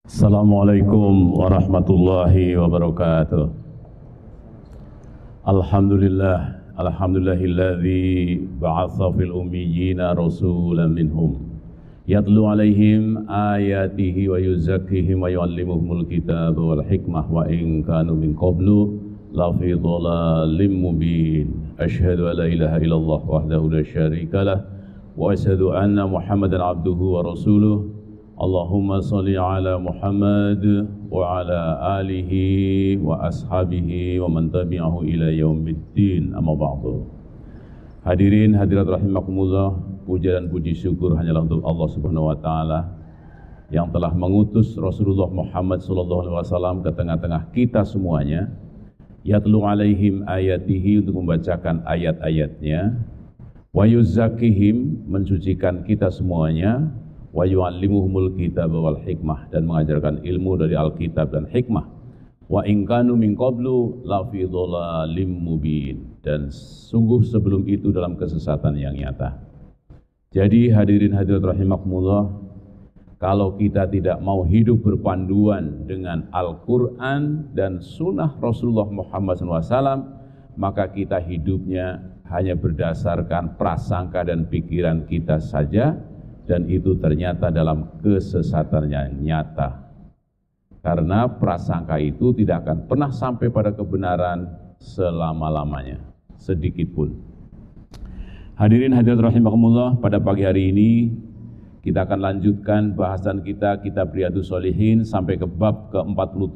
Assalamualaikum warahmatullahi wabarakatuh. Alhamdulillahilladzi ba'atsa fil ummiyina rasulan minhum yatlu alaihim ayatihi wa yuzakkihim wa yu'allimuhumul kitaba wal hikmah wa in kanu min qablu la fi dhalalin mubin. Asyhadu an la ilaha illallah wahdahu la syarika lah wa asyhadu anna Muhammadan abduhu wa rasuluh. Allahumma salli ala Muhammad wa ala alihi wa ashabihi wa man tabi'ahu ila yaumiddin, amma ba'du. Hadirin hadirat rahimakumullah, puja dan puji syukur hanyalah untuk Allah Subhanahu wa taala yang telah mengutus Rasulullah Muhammad sallallahu alaihi wasallam ke tengah-tengah kita semuanya, yatlu alaihim ayatihi, untuk membacakan ayat-ayatnya, wa yuzakkihim, mensucikan kita semuanya, wa yu'allimuhumul kitab wal hikmah, dan mengajarkan ilmu dari Alkitab dan hikmah, wa in kanu min qablu la fi dhalalim mubin, dan sungguh sebelum itu dalam kesesatan yang nyata. Jadi hadirin hadirat rahimakumullah, kalau kita tidak mau hidup berpanduan dengan Al-Quran dan sunnah Rasulullah Muhammad SAW, maka kita hidupnya hanya berdasarkan prasangka dan pikiran kita saja, dan itu ternyata dalam kesesatan yang nyata. Karena prasangka itu tidak akan pernah sampai pada kebenaran selama-lamanya, sedikit pun. Hadirin hadirat rahimakumullah, pada pagi hari ini kita akan lanjutkan bahasan kita Kitab Riyadhus Shalihin sampai ke bab ke-43,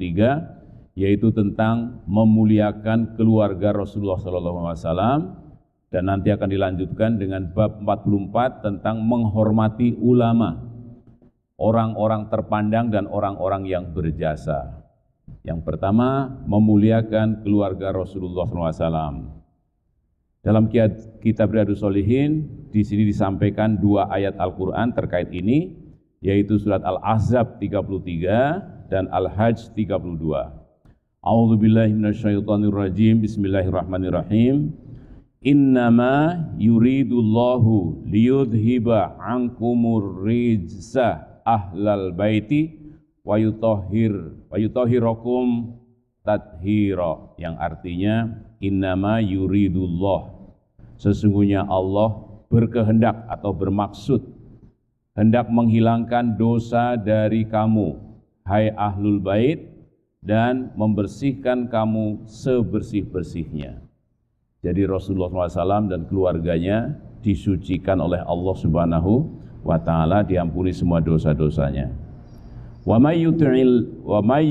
yaitu tentang memuliakan keluarga Rasulullah SAW. Dan nanti akan dilanjutkan dengan bab 44 tentang menghormati ulama, orang-orang terpandang dan orang-orang yang berjasa. Yang pertama, memuliakan keluarga Rasulullah SAW. Dalam Kitab Riyadhus Shalihin, di sini disampaikan dua ayat Al-Quran terkait ini, yaitu surat Al-Ahzab 33 dan Al-Hajj 32. A'udzubillahi minasyaitonirrajim, bismillahirrahmanirrahim. Innama yuridullahu liyudhiba ankumur rijsa ahlal baiti wa yutahhirakum tathira, yang artinya innama yuridullah, sesungguhnya Allah berkehendak atau bermaksud hendak menghilangkan dosa dari kamu, hai ahlul bait, dan membersihkan kamu sebersih-bersihnya. Jadi Rasulullah SAW dan keluarganya disucikan oleh Allah Subhanahu wa taala, diampuni semua dosa-dosanya. Wa may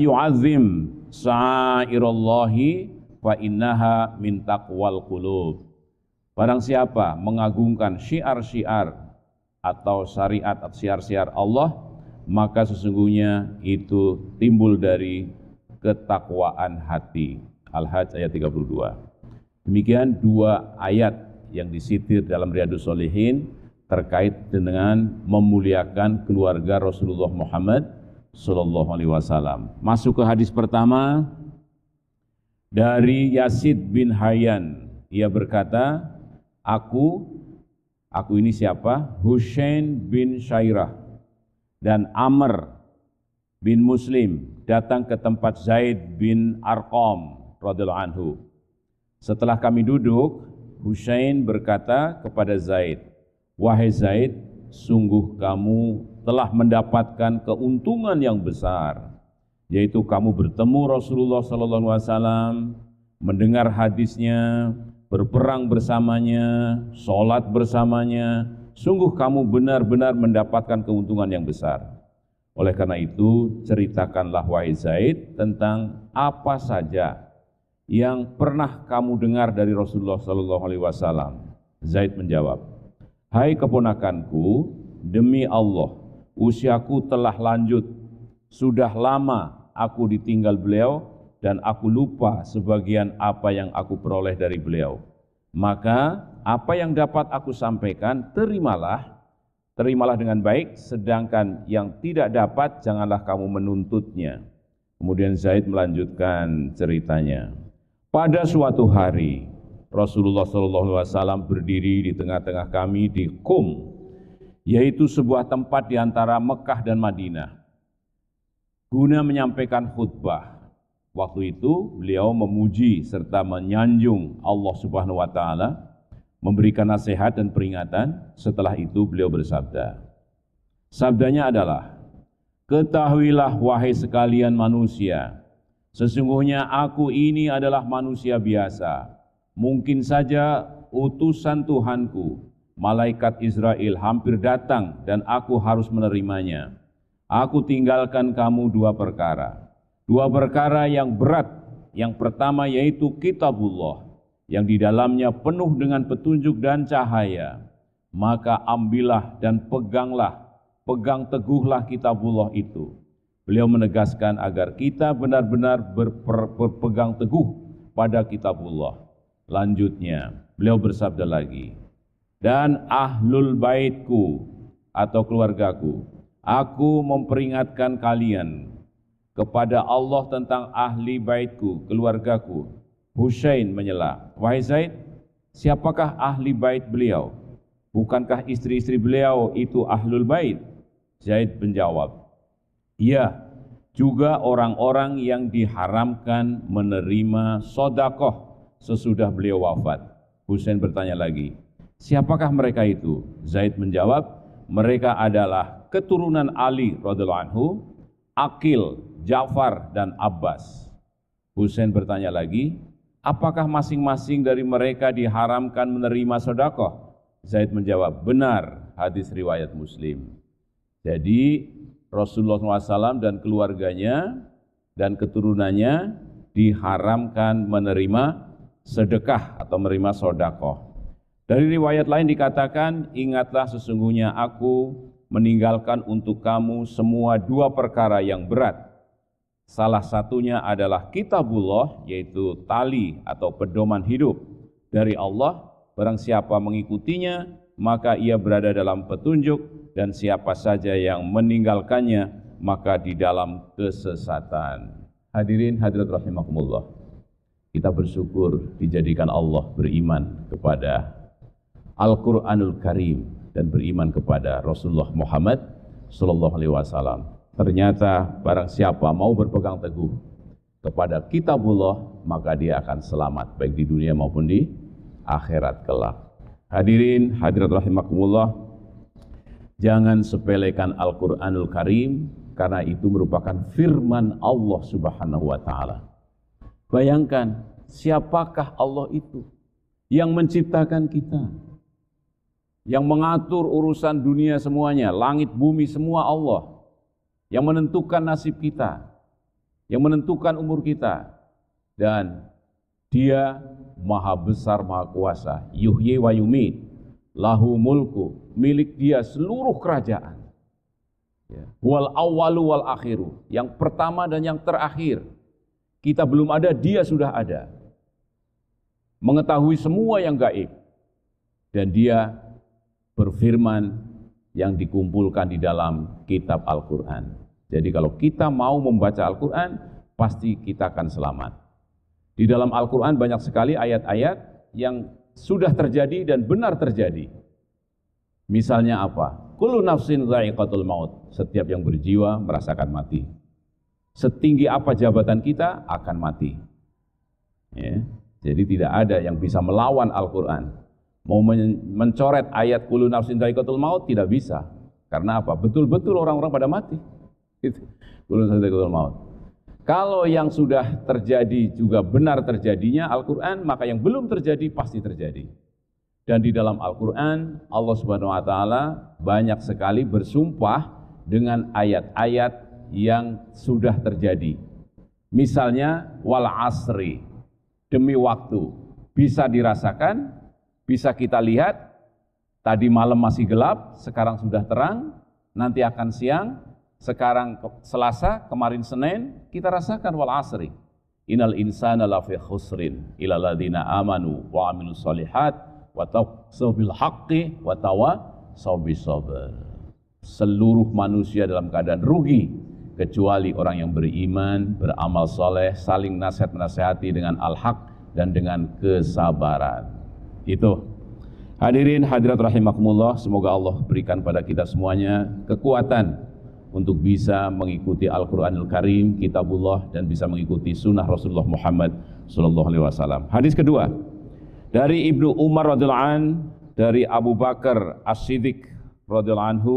yu'azzim sha'airallahi fa innaha min taqwal qulub. Barang siapa mengagungkan syiar-syiar atau syariat atau syiar-syiar Allah, maka sesungguhnya itu timbul dari ketakwaan hati. Al-Hajj ayat 32. Demikian dua ayat yang disitir dalam Riyadhus Shalihin terkait dengan memuliakan keluarga Rasulullah Muhammad sallallahu alaihi wasallam. Masuk ke hadis pertama dari Yazid bin Hayyan. Ia berkata, aku ini siapa? Husain bin Syairah dan Amr bin Muslim datang ke tempat Zaid bin Arqam radhiyallahu anhu. Setelah kami duduk, Husain berkata kepada Zaid, wahai Zaid, sungguh kamu telah mendapatkan keuntungan yang besar, yaitu kamu bertemu Rasulullah SAW, mendengar hadisnya, berperang bersamanya, sholat bersamanya. Sungguh kamu benar-benar mendapatkan keuntungan yang besar. Oleh karena itu, ceritakanlah wahai Zaid tentang apa saja yang pernah kamu dengar dari Rasulullah SAW. Zaid menjawab, hai keponakanku, demi Allah, usiaku telah lanjut. Sudah lama aku ditinggal beliau dan aku lupa sebagian apa yang aku peroleh dari beliau. Maka apa yang dapat aku sampaikan, terimalah dengan baik, sedangkan yang tidak dapat janganlah kamu menuntutnya. Kemudian Zaid melanjutkan ceritanya. Pada suatu hari, Rasulullah SAW berdiri di tengah-tengah kami di Qum, yaitu sebuah tempat di antara Mekah dan Madinah. guna menyampaikan khutbah. Waktu itu beliau memuji serta menyanjung Allah Subhanahu wa taala, memberikan nasihat dan peringatan. Setelah itu beliau bersabda. Sabdanya adalah, "Ketahuilah wahai sekalian manusia, sesungguhnya aku ini adalah manusia biasa. Mungkin saja utusan Tuhanku, malaikat Israel hampir datang dan aku harus menerimanya. Aku tinggalkan kamu dua perkara yang berat. Yang pertama yaitu kitabullah, yang di dalamnya penuh dengan petunjuk dan cahaya. Maka ambillah dan pegang teguhlah kitabullah itu." Beliau menegaskan agar kita benar-benar berpegang teguh pada kitabullah. Lanjutnya, beliau bersabda lagi, "Dan ahlul baitku atau keluargaku, aku memperingatkan kalian kepada Allah tentang ahli baitku, keluargaku." Husain menyela, "Wahai Zaid, siapakah ahli bait beliau? Bukankah istri-istri beliau itu ahlul bait?" Zaid menjawab, "Iya, juga orang-orang yang diharamkan menerima sedekah sesudah beliau wafat." Husain bertanya lagi, "Siapakah mereka itu?" Zaid menjawab, "Mereka adalah keturunan Ali radhiyallahu anhu, Aqil, Ja'far dan Abbas." Husain bertanya lagi, "Apakah masing-masing dari mereka diharamkan menerima sedekah?" Zaid menjawab, "Benar." Hadis riwayat Muslim. Jadi Rasulullah SAW dan keluarganya dan keturunannya diharamkan menerima sedekah atau menerima sedekah. Dari riwayat lain dikatakan, "Ingatlah sesungguhnya aku meninggalkan untuk kamu semua dua perkara yang berat. Salah satunya adalah kitabullah, yaitu tali atau pedoman hidup dari Allah. Barang siapa mengikutinya, maka ia berada dalam petunjuk, dan siapa saja yang meninggalkannya, maka di dalam kesesatan." Hadirin hadirat rahimakumullah, kita bersyukur dijadikan Allah beriman kepada Al-Quranul Karim dan beriman kepada Rasulullah Muhammad sallallahu alaihi wasallam. Ternyata barang siapa mau berpegang teguh kepada kitabullah, maka dia akan selamat baik di dunia maupun di akhirat kelak. Hadirin hadirat rahimakumullah, jangan sepelekan Al-Quranul Karim, karena itu merupakan firman Allah Subhanahu wa ta'ala. Bayangkan, siapakah Allah itu yang menciptakan kita, yang mengatur urusan dunia semuanya, langit bumi semua Allah, yang menentukan nasib kita, yang menentukan umur kita, dan Dia maha besar, maha kuasa. Yuhyi wa yumit, lahu mulku, milik Dia seluruh kerajaan. Wal awwalu wal akhiru, yang pertama dan yang terakhir. Kita belum ada, Dia sudah ada. Mengetahui semua yang gaib. Dan Dia berfirman yang dikumpulkan di dalam kitab Al-Quran. Jadi kalau kita mau membaca Al-Quran, pasti kita akan selamat. Di dalam Al-Quran banyak sekali ayat-ayat yang sudah terjadi dan benar terjadi. Misalnya apa? Kullu nafsin dha'iqatul maut. Setiap yang berjiwa merasakan mati. Setinggi apa jabatan kita akan mati. Ya. Jadi tidak ada yang bisa melawan Al-Quran. Mau mencoret ayat kullu nafsin dha'iqatul maut tidak bisa. Karena apa? Betul-betul orang-orang pada mati. Kullu nafsin dha'iqatul maut. Kalau yang sudah terjadi juga benar terjadinya Al-Quran, maka yang belum terjadi pasti terjadi. Dan di dalam Al-Quran, Allah Subhanahu wa Ta'ala banyak sekali bersumpah dengan ayat-ayat yang sudah terjadi. Misalnya, wal asri, demi waktu, bisa dirasakan, bisa kita lihat. Tadi malam masih gelap, sekarang sudah terang, nanti akan siang. Sekarang Selasa, kemarin Senin, kita rasakan wal asri. Innal insana lafi khusrin illa alladziina amanu wa 'amilus shalihat wa tawassaw bil haqqi wa tawassaw bis sabr. Seluruh manusia dalam keadaan rugi kecuali orang yang beriman, beramal soleh, saling nasihat-nasihati dengan al-haq dan dengan kesabaran. Itu. Hadirin hadirat rahimakumullah, semoga Allah berikan pada kita semuanya kekuatan untuk bisa mengikuti Al-Quranul Karim, Kitabullah, dan bisa mengikuti sunnah Rasulullah Muhammad SAW. Hadis kedua dari Ibnu Umar radhiyallahu an, dari Abu Bakar As-Siddiq radhiyallahu anhu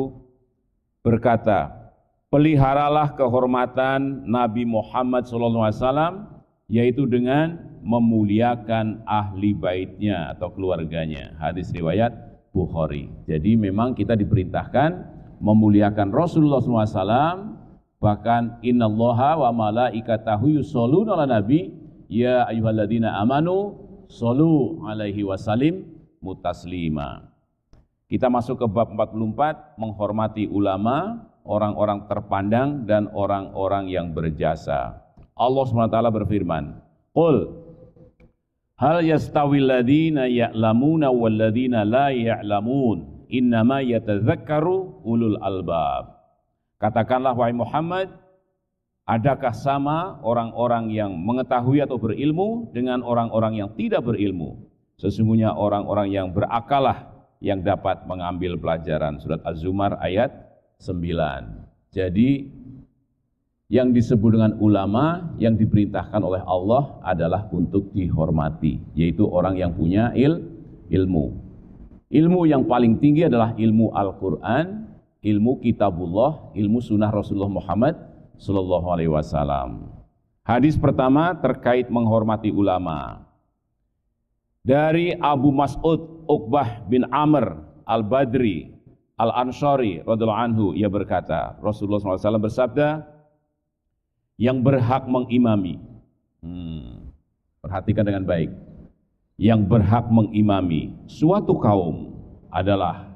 berkata, peliharalah kehormatan Nabi Muhammad SAW, yaitu dengan memuliakan ahli baitnya atau keluarganya. Hadis riwayat Bukhari. Jadi memang kita diperintahkan memuliakan Rasulullah SAW, bahkan innallaha wa malaikatahu yusholluna ala nabi ya ayyuhalladzina amanu shollu alaihi wasallim mutaslima. Kita masuk ke bab 44, menghormati ulama, orang-orang terpandang dan orang-orang yang berjasa. Allah SWT berfirman, qul hal yastawil ladzina ya'lamuna wal ladzina la ya'lamun innama yatadzakkaru ulul albab. Katakanlah wahai Muhammad, adakah sama orang-orang yang mengetahui atau berilmu dengan orang-orang yang tidak berilmu? Sesungguhnya orang-orang yang berakalah yang dapat mengambil pelajaran. Surat Az-Zumar ayat 9. Jadi yang disebut dengan ulama yang diperintahkan oleh Allah adalah untuk dihormati, yaitu orang yang punya ilmu. Ilmu yang paling tinggi adalah ilmu Al-Quran, ilmu Kitabullah, ilmu sunnah Rasulullah Muhammad SAW. Hadis pertama terkait menghormati ulama. Dari Abu Mas'ud Uqbah bin Amr Al-Badri Al-Ansari radhiyallahu anhu, ia berkata, Rasulullah SAW bersabda, yang berhak mengimami, perhatikan dengan baik, yang berhak mengimami suatu kaum adalah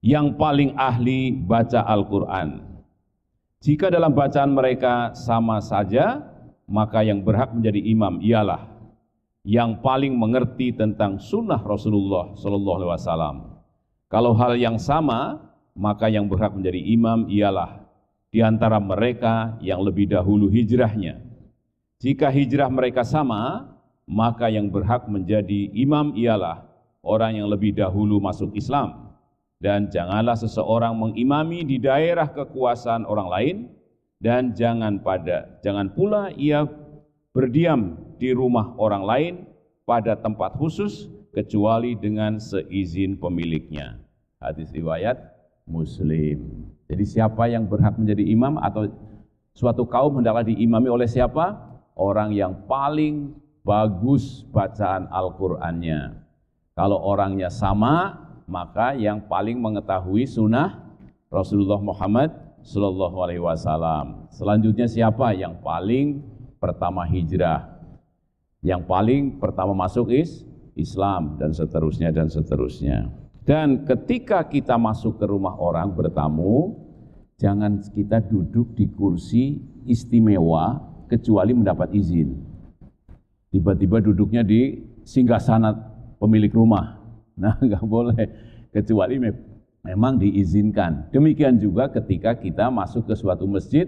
yang paling ahli baca Al-Quran. Jika dalam bacaan mereka sama saja, maka yang berhak menjadi imam ialah yang paling mengerti tentang sunnah Rasulullah SAW. Kalau hal yang sama, maka yang berhak menjadi imam ialah di antara mereka yang lebih dahulu hijrahnya. Jika hijrah mereka sama, maka yang berhak menjadi imam ialah orang yang lebih dahulu masuk Islam. Dan janganlah seseorang mengimami di daerah kekuasaan orang lain, dan jangan pula ia berdiam di rumah orang lain pada tempat khusus kecuali dengan seizin pemiliknya. Hadis riwayat Muslim. Jadi siapa yang berhak menjadi imam atau suatu kaum hendaklah diimami oleh siapa? Orang yang paling bagus bacaan Al-Qur'annya. Kalau orangnya sama, maka yang paling mengetahui sunnah Rasulullah Muhammad SAW. Selanjutnya siapa yang paling pertama hijrah, yang paling pertama masuk Islam, dan seterusnya dan seterusnya. Dan ketika kita masuk ke rumah orang bertamu, jangan kita duduk di kursi istimewa kecuali mendapat izin. Tiba-tiba duduknya di singgasana pemilik rumah. Nah, nggak boleh, kecuali memang diizinkan. Demikian juga ketika kita masuk ke suatu masjid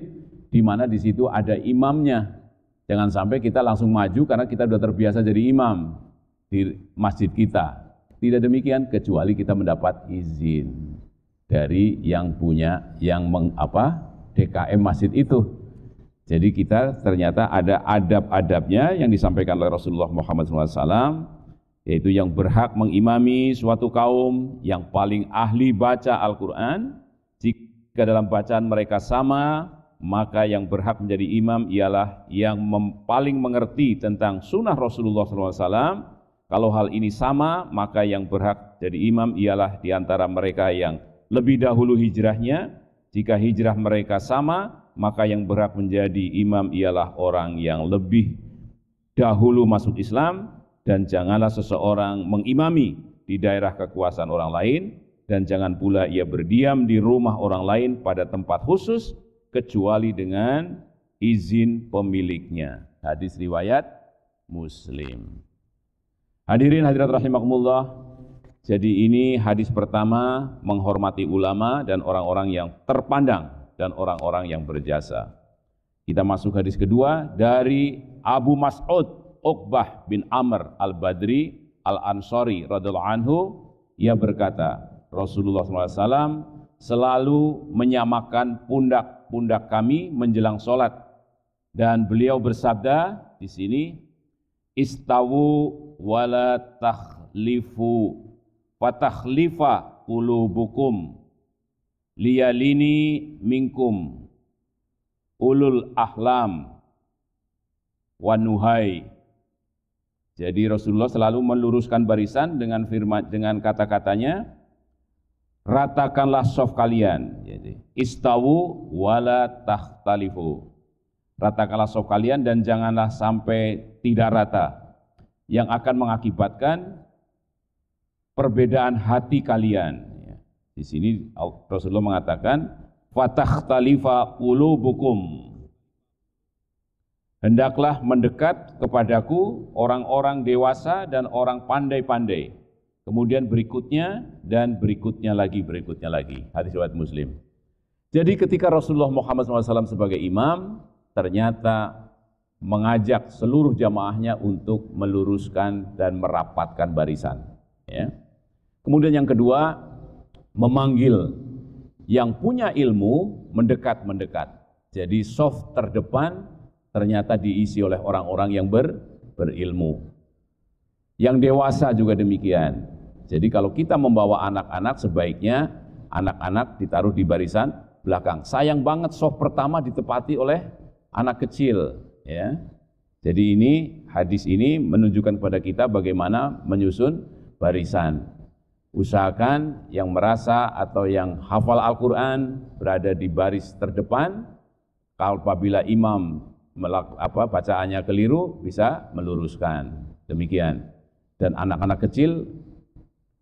di mana di situ ada imamnya. Jangan sampai kita langsung maju karena kita sudah terbiasa jadi imam di masjid kita. Tidak demikian kecuali kita mendapat izin dari yang punya DKM masjid itu. Jadi kita ternyata ada adab-adabnya yang disampaikan oleh Rasulullah Muhammad SAW, yaitu yang berhak mengimami suatu kaum yang paling ahli baca Al-Quran. Jika dalam bacaan mereka sama, maka yang berhak menjadi imam ialah yang paling mengerti tentang sunnah Rasulullah SAW. Kalau hal ini sama, maka yang berhak jadi imam ialah di antara mereka yang lebih dahulu hijrahnya. Jika hijrah mereka sama, maka yang berhak menjadi imam ialah orang yang lebih dahulu masuk Islam. Dan janganlah seseorang mengimami di daerah kekuasaan orang lain, dan jangan pula ia berdiam di rumah orang lain pada tempat khusus kecuali dengan izin pemiliknya. Hadis riwayat Muslim. Hadirin hadirat rahimakumullah. Jadi ini hadis pertama, menghormati ulama dan orang-orang yang terpandang dan orang-orang yang berjasa. Kita masuk hadis kedua dari Abu Mas'ud Uqbah bin Amr Al-Badri Al-Ansari radhiyallahu anhu, ia berkata, Rasulullah SAW selalu menyamakan pundak-pundak kami menjelang sholat. Dan beliau bersabda di sini, istawu wala takhlifu fatakhlifa qulubukum liyalini minkum ulul ahlam wanuhai. Jadi Rasulullah selalu meluruskan barisan dengan firman, dengan kata-katanya, ratakanlah shaf kalian. Jadi, istawu wala takhtalifu. Ratakanlah shaf kalian dan janganlah sampai tidak rata, yang akan mengakibatkan perbedaan hati kalian. Di sini Rasulullah mengatakan, fatakhtalifa qulubukum. Hendaklah mendekat kepadaku orang-orang dewasa dan orang pandai-pandai. Kemudian berikutnya dan berikutnya lagi. Hadis riwayat Muslim. Jadi ketika Rasulullah Muhammad SAW sebagai imam, ternyata mengajak seluruh jamaahnya untuk meluruskan dan merapatkan barisan. Ya. Kemudian yang kedua, memanggil yang punya ilmu mendekat. Jadi shaf terdepan ternyata diisi oleh orang-orang yang berilmu. Yang dewasa juga demikian. Jadi kalau kita membawa anak-anak, sebaiknya anak-anak ditaruh di barisan belakang. Sayang banget shaf pertama ditepati oleh anak kecil. Ya. Jadi hadis ini menunjukkan kepada kita bagaimana menyusun barisan. Usahakan yang merasa atau yang hafal Al-Quran berada di baris terdepan. Apabila imam bacaannya keliru, bisa meluruskan. Demikian. Dan anak-anak kecil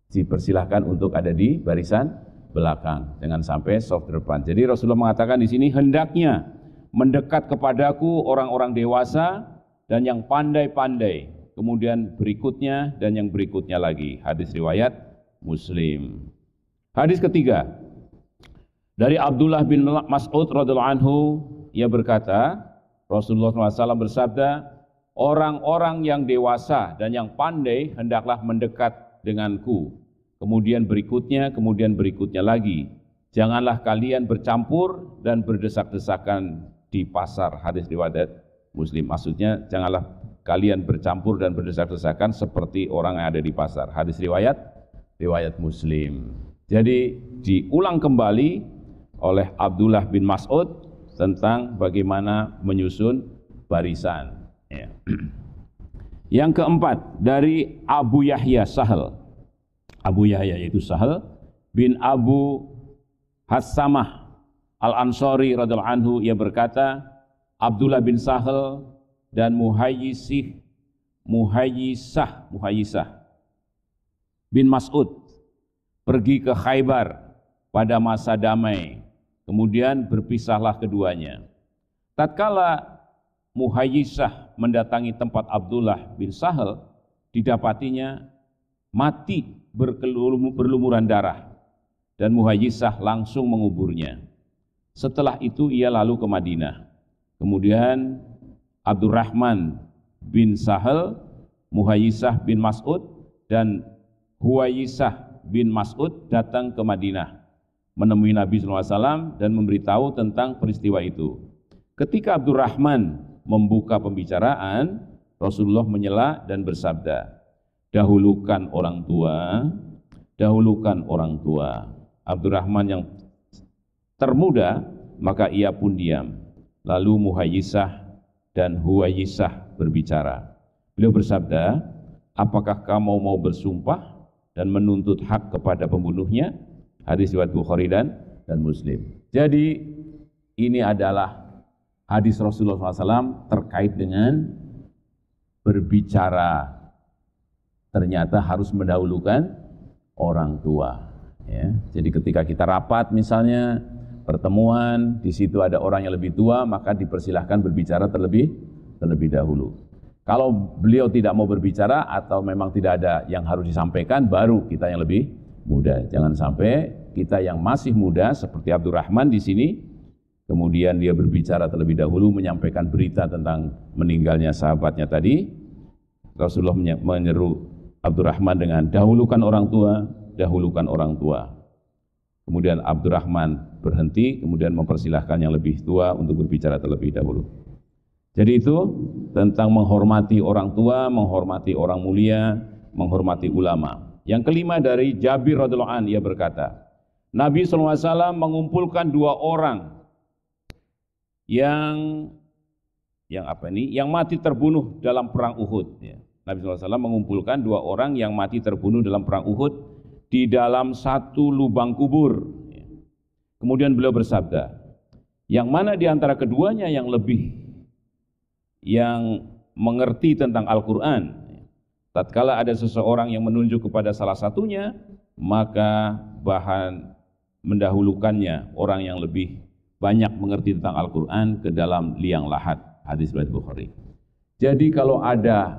dipersilahkan untuk ada di barisan belakang, jangan sampai shaf depan. Jadi Rasulullah mengatakan di sini, hendaknya mendekat kepadaku orang-orang dewasa dan yang pandai-pandai. Kemudian berikutnya dan yang berikutnya lagi. Hadis riwayat Muslim. Hadis ketiga dari Abdullah bin Mas'ud radhiyallahu anhu, ia berkata, Rasulullah SAW bersabda, orang-orang yang dewasa dan yang pandai hendaklah mendekat denganku. Kemudian berikutnya lagi. Janganlah kalian bercampur dan berdesak-desakan di pasar. Hadis riwayat Muslim. Maksudnya janganlah kalian bercampur dan berdesak-desakan seperti orang yang ada di pasar. Hadis riwayat Muslim. Jadi diulang kembali oleh Abdullah bin Mas'ud tentang bagaimana menyusun barisan. Ya. Yang keempat dari Abu Yahya Sahal. Abu Yahya yaitu Sahal bin Abu Hassamah Al-Ansari radhiyallahu anhu, ia berkata, Abdullah bin Sahal dan Muhayyisah bin Mas'ud pergi ke Khaybar pada masa damai. Kemudian berpisahlah keduanya. Tatkala Muhayyisah mendatangi tempat Abdullah bin Sahal, didapatinya mati berlumuran darah, dan Muhayyisah langsung menguburnya. Setelah itu ia lalu ke Madinah. Kemudian Abdurrahman bin Sahal, Muhayyisah bin Mas'ud dan Huwayyisah bin Mas'ud datang ke Madinah menemui Nabi SAW dan memberitahu tentang peristiwa itu. Ketika Abdurrahman membuka pembicaraan, Rasulullah menyela dan bersabda, dahulukan orang tua. Abdurrahman yang termuda, maka ia pun diam. Lalu Muhayyisah dan Huwayyisah berbicara. Beliau bersabda, apakah kamu mau bersumpah dan menuntut hak kepada pembunuhnya? Hadis riwayat Bukhari dan Muslim. Jadi ini adalah hadis Rasulullah SAW terkait dengan berbicara. Ternyata harus mendahulukan orang tua. Ya. Jadi ketika kita rapat misalnya, pertemuan, di situ ada orang yang lebih tua, maka dipersilahkan berbicara terlebih dahulu. Kalau beliau tidak mau berbicara atau memang tidak ada yang harus disampaikan, baru kita yang lebih muda. Jangan sampai kita yang masih muda seperti Abdurrahman di sini, kemudian dia berbicara terlebih dahulu menyampaikan berita tentang meninggalnya sahabatnya tadi. Rasulullah menyeru Abdurrahman dengan dahulukan orang tua. Kemudian Abdurrahman berhenti, kemudian mempersilahkan yang lebih tua untuk berbicara terlebih dahulu. Jadi itu tentang menghormati orang tua, menghormati orang mulia, menghormati ulama. Yang kelima dari Jabir radhiyallahu anhu, ia berkata, Nabi SAW mengumpulkan dua orang yang mati terbunuh dalam perang Uhud. Nabi SAW mengumpulkan dua orang yang mati terbunuh dalam perang Uhud di dalam satu lubang kubur. Kemudian beliau bersabda, yang mana di antara keduanya yang mengerti tentang Al-Quran? Tatkala ada seseorang yang menunjuk kepada salah satunya, maka bahan mendahulukannya orang yang lebih banyak mengerti tentang Al-Quran ke dalam liang lahat. Hadis riwayat Bukhari. Jadi kalau ada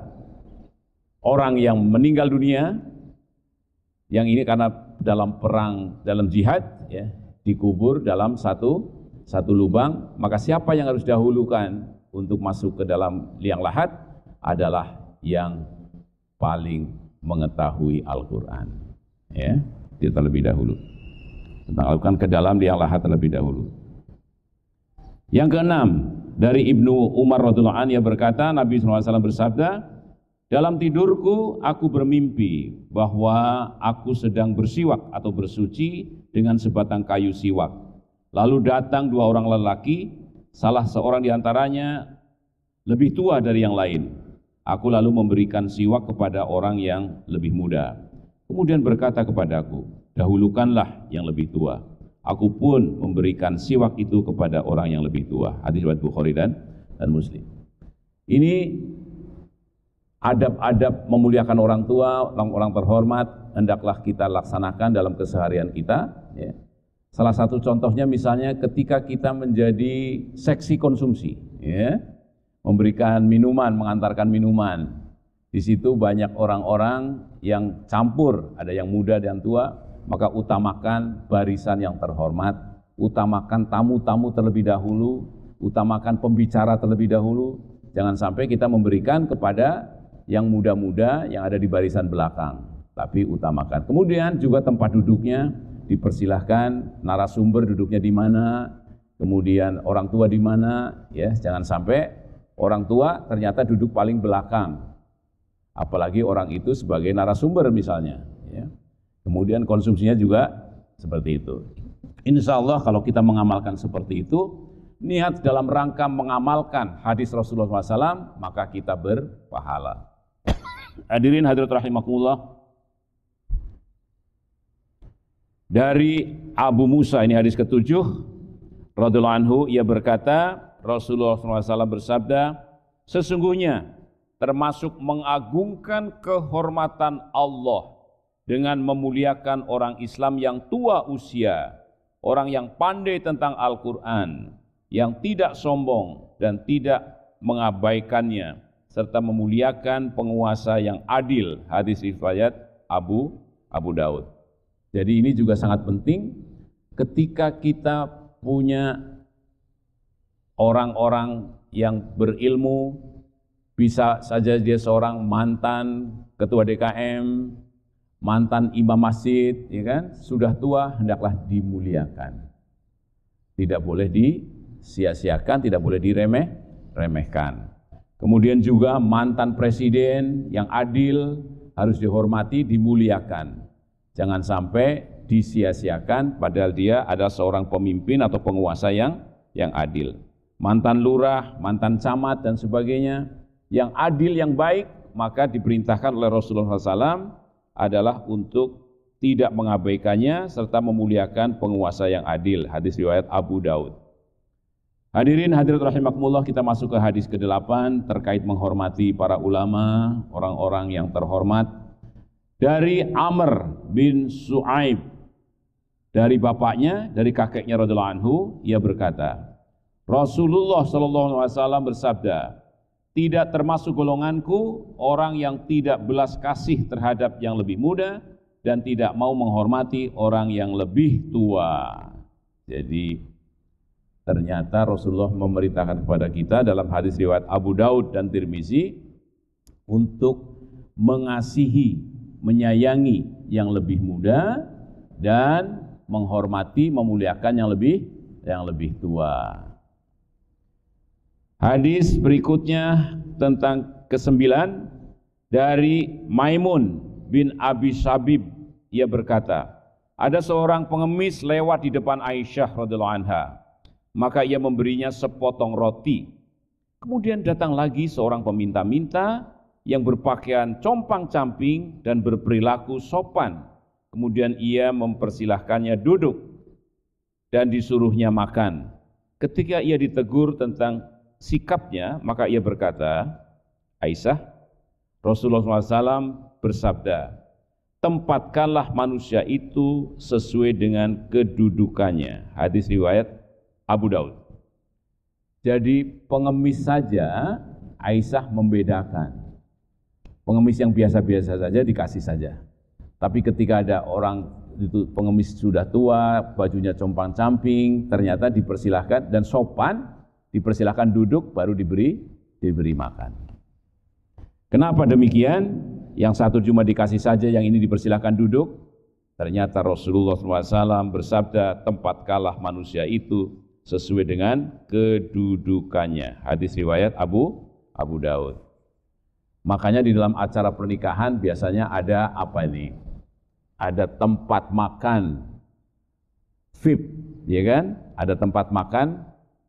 orang yang meninggal dunia, yang ini karena dalam perang, dalam jihad, dikubur dalam satu lubang, maka siapa yang harus dahulukan untuk masuk ke dalam liang lahat adalah yang paling mengetahui Al-Quran. Dia terlebih dahulu. Tentang Al-Quran ke dalam liang lahat terlebih dahulu. Yang keenam, dari Ibnu Umar radhiyallahu anhu, ia berkata, Nabi SAW bersabda, dalam tidurku aku bermimpi bahwa aku sedang bersiwak atau bersuci dengan sebatang kayu siwak. Lalu datang dua orang lelaki, salah seorang di antaranya lebih tua dari yang lain. Aku lalu memberikan siwak kepada orang yang lebih muda. Kemudian berkata kepadaku, dahulukanlah yang lebih tua. Aku pun memberikan siwak itu kepada orang yang lebih tua. Hadis riwayat Bukhari dan Muslim. Ini adab-adab memuliakan orang tua, orang terhormat, hendaklah kita laksanakan dalam keseharian kita. Salah satu contohnya misalnya ketika kita menjadi seksi konsumsi, memberikan minuman, mengantarkan minuman. Di situ banyak orang-orang yang campur, ada yang muda dan tua, maka utamakan barisan yang terhormat, utamakan tamu-tamu terlebih dahulu, utamakan pembicara terlebih dahulu. Jangan sampai kita memberikan kepada yang muda-muda yang ada di barisan belakang, tapi utamakan. Kemudian juga tempat duduknya dipersilahkan, narasumber duduknya di mana, kemudian orang tua di mana, jangan sampai orang tua ternyata duduk paling belakang, apalagi orang itu sebagai narasumber misalnya. Kemudian konsumsinya juga seperti itu. Insya Allah kalau kita mengamalkan seperti itu, niat dalam rangka mengamalkan hadis Rasulullah SAW, maka kita berpahala. Hadirin hadirat rahimakumullah. Dari Abu Musa, ini hadis ke-7 radhiyallahu anhu, ia berkata, Rasulullah SAW bersabda, sesungguhnya termasuk mengagungkan kehormatan Allah dengan memuliakan orang Islam yang tua usia, orang yang pandai tentang Al-Quran, yang tidak sombong dan tidak mengabaikannya, serta memuliakan penguasa yang adil. Hadis riwayat Abu Daud. Jadi ini juga sangat penting ketika kita punya orang-orang yang berilmu, bisa saja dia seorang mantan ketua DKM, mantan imam masjid, sudah tua, hendaklah dimuliakan. Tidak boleh disia-siakan, tidak boleh diremehkan. Kemudian juga mantan presiden yang adil harus dihormati, dimuliakan. Jangan sampai disia-siakan padahal dia adalah seorang pemimpin atau penguasa yang adil. Mantan lurah, mantan camat dan sebagainya yang adil, yang baik, maka diperintahkan oleh Rasulullah SAW adalah untuk tidak mengabaikannya serta memuliakan penguasa yang adil. Hadis riwayat Abu Daud. Hadirin hadirat rahimakumullah, kita masuk ke hadis ke-8 terkait menghormati para ulama, orang-orang yang terhormat. Dari Amr bin Su'aib, dari bapaknya, dari kakeknya radhiyallahu anhu, ia berkata, Rasulullah SAW bersabda, tidak termasuk golonganku orang yang tidak belas kasih terhadap yang lebih muda dan tidak mau menghormati orang yang lebih tua. Jadi ternyata Rasulullah memerintahkan kepada kita dalam hadis riwayat Abu Daud dan Tirmizi untuk mengasihi, menyayangi yang lebih muda dan menghormati, memuliakan yang lebih tua. Hadis berikutnya tentang kesembilan dari Maimun bin Abi Syabib, ia berkata, ada seorang pengemis lewat di depan Aisyah radhiyallahu anha, maka ia memberinya sepotong roti. Kemudian datang lagi seorang peminta-minta yang berpakaian compang-camping dan berperilaku sopan. Kemudian ia mempersilahkannya duduk dan disuruhnya makan. Ketika ia ditegur tentang sikapnya, maka ia berkata, Aisyah, Rasulullah SAW bersabda, tempatkanlah manusia itu sesuai dengan kedudukannya. Hadis riwayat Abu Daud. Jadi pengemis saja Aisyah membedakan. Pengemis yang biasa-biasa saja dikasih saja. Tapi ketika ada orang itu pengemis sudah tua, bajunya compang-camping, ternyata dipersilahkan dan sopan, dipersilahkan duduk baru diberi makan. Kenapa demikian? Yang satu cuma dikasih saja, yang ini dipersilahkan duduk. Ternyata Rasulullah SAW bersabda, tempatkanlah manusia itu sesuai dengan kedudukannya. Hadis riwayat Abu Daud. Makanya di dalam acara pernikahan biasanya ada apa ini? Ada tempat makan VIP, ya kan? Ada tempat makan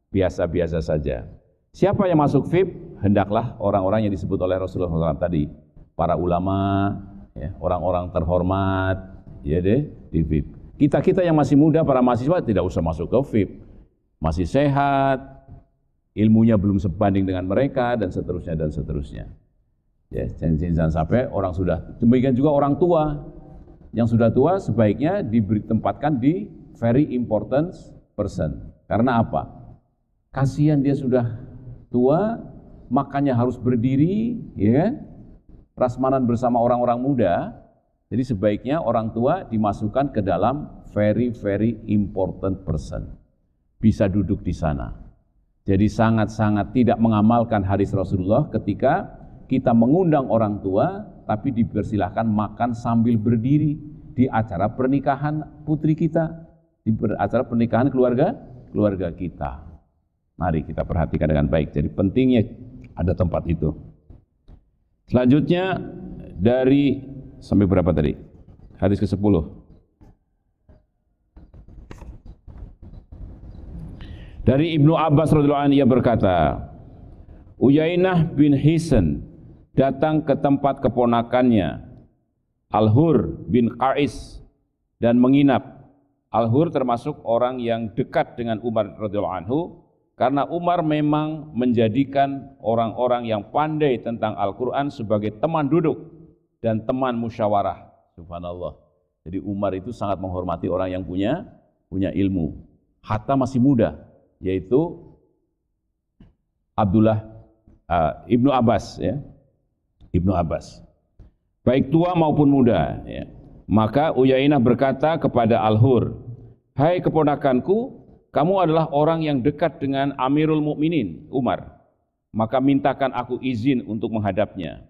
biasa-biasa saja. Siapa yang masuk VIP? Hendaklah orang-orang yang disebut oleh Rasulullah SAW tadi, para ulama, ya, orang-orang terhormat, ya deh, di VIP. Kita yang masih muda, para mahasiswa tidak usah masuk ke VIP, masih sehat, ilmunya belum sebanding dengan mereka, dan seterusnya dan seterusnya. Ya, jangan sampai orang sudah, demikian juga orang tua. Yang sudah tua sebaiknya ditempatkan di very important person. Karena apa? Kasihan dia sudah tua, makanya harus berdiri, ya kan? Prasmanan bersama orang-orang muda. Jadi sebaiknya orang tua dimasukkan ke dalam very important person. Bisa duduk di sana. Jadi sangat-sangat tidak mengamalkan hadis Rasulullah ketika kita mengundang orang tua, tapi dipersilahkan makan sambil berdiri di acara pernikahan putri kita, di acara pernikahan keluarga kita. Mari kita perhatikan dengan baik. Jadi pentingnya ada tempat itu. Selanjutnya dari sampai berapa tadi? Hadis ke-10. Dari Ibnu Abbas radhiyallahu anhu ia berkata, Uyainah bin Hisan datang ke tempat keponakannya Al-Hur bin Qais dan menginap. Al-Hur termasuk orang yang dekat dengan Umar radhiyallahu anhu karena Umar memang menjadikan orang-orang yang pandai tentang Al-Quran sebagai teman duduk dan teman musyawarah. Subhanallah. Jadi Umar itu sangat menghormati orang yang punya ilmu. Hatta masih muda, yaitu Ibnu Abbas, ya. Ibnu Abbas, baik tua maupun muda, ya. Maka Uyainah berkata kepada Al-Hur, hai keponakanku, kamu adalah orang yang dekat dengan Amirul Mukminin Umar, maka mintakan aku izin untuk menghadapnya.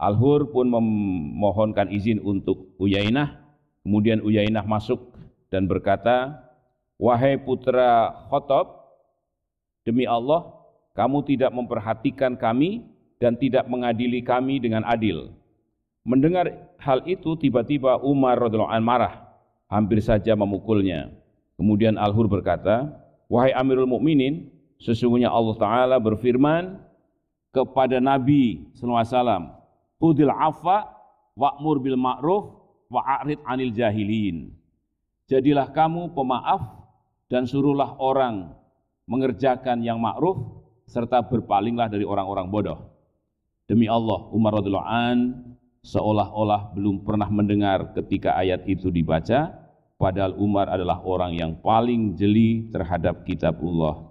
Al-Hur pun memohonkan izin untuk Uyainah. Kemudian Uyainah masuk dan berkata, wahai putra Khattab, demi Allah, kamu tidak memperhatikan kami dan tidak mengadili kami dengan adil. Mendengar hal itu, tiba-tiba Umar radhiyallahu anhu marah, hampir saja memukulnya. Kemudian Al-Hur berkata, wahai Amirul Mukminin, sesungguhnya Allah Ta'ala berfirman kepada Nabi SAW, Khudil afwa wa'mur bil ma'ruf wa'arid anil jahilin. Jadilah kamu pemaaf dan suruhlah orang mengerjakan yang ma'ruf serta berpalinglah dari orang-orang bodoh. Demi Allah, Umar radhiyallahu anhu seolah-olah belum pernah mendengar ketika ayat itu dibaca, padahal Umar adalah orang yang paling jeli terhadap kitabullah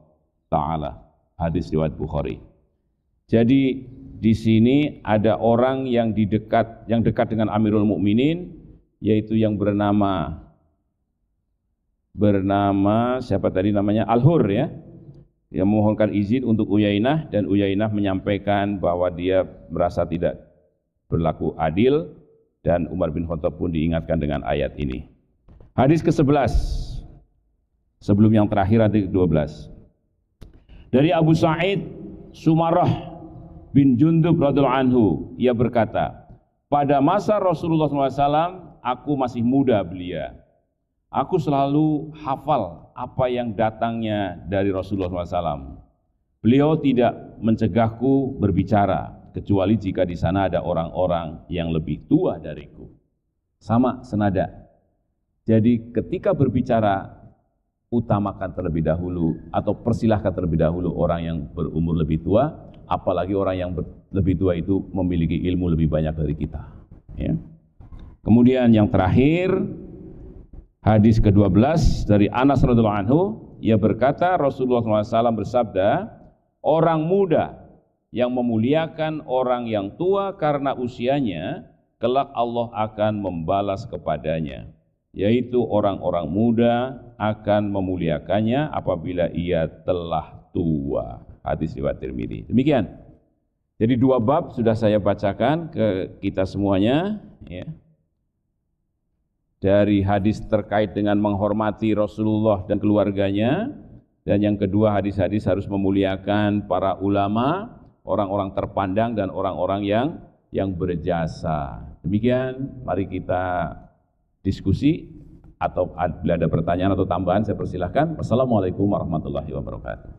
Ta'ala. Hadis riwayat Bukhari. Jadi di sini ada orang yang dekat dengan Amirul Mukminin, yaitu yang bernama siapa tadi namanya, Al-Hur, ya, yang memohonkan izin untuk Uyainah, dan Uyainah menyampaikan bahwa dia merasa tidak berlaku adil, dan Umar bin Khattab pun diingatkan dengan ayat ini. Hadis ke-11 sebelum yang terakhir, hadis ke-12. Dari Abu Sa'id Sumarah bin Jundub radhiyallahu anhu, ia berkata, pada masa Rasulullah SAW aku masih muda belia. Aku selalu hafal apa yang datangnya dari Rasulullah SAW. Beliau tidak mencegahku berbicara, kecuali jika di sana ada orang-orang yang lebih tua dariku. Sama senada. Jadi ketika berbicara, utamakan terlebih dahulu atau persilahkan terlebih dahulu orang yang berumur lebih tua, apalagi orang yang lebih tua itu memiliki ilmu lebih banyak dari kita. Ya. Kemudian yang terakhir, hadis ke-12 dari Anas radhiyallahu anhu, ia berkata Rasulullah SAW bersabda, orang muda yang memuliakan orang yang tua karena usianya, kelak Allah akan membalas kepadanya, yaitu orang-orang muda akan memuliakannya apabila ia telah tua. Hadis riwayat Tirmidzi. Demikian. Jadi 2 bab sudah saya bacakan ke kita semuanya, ya. Dari hadis terkait dengan menghormati Rasulullah dan keluarganya, dan yang kedua hadis-hadis harus memuliakan para ulama, orang-orang terpandang dan orang-orang yang berjasa. Demikian, mari kita diskusi, atau bila ada pertanyaan atau tambahan saya persilahkan. Wassalamualaikum warahmatullahi wabarakatuh.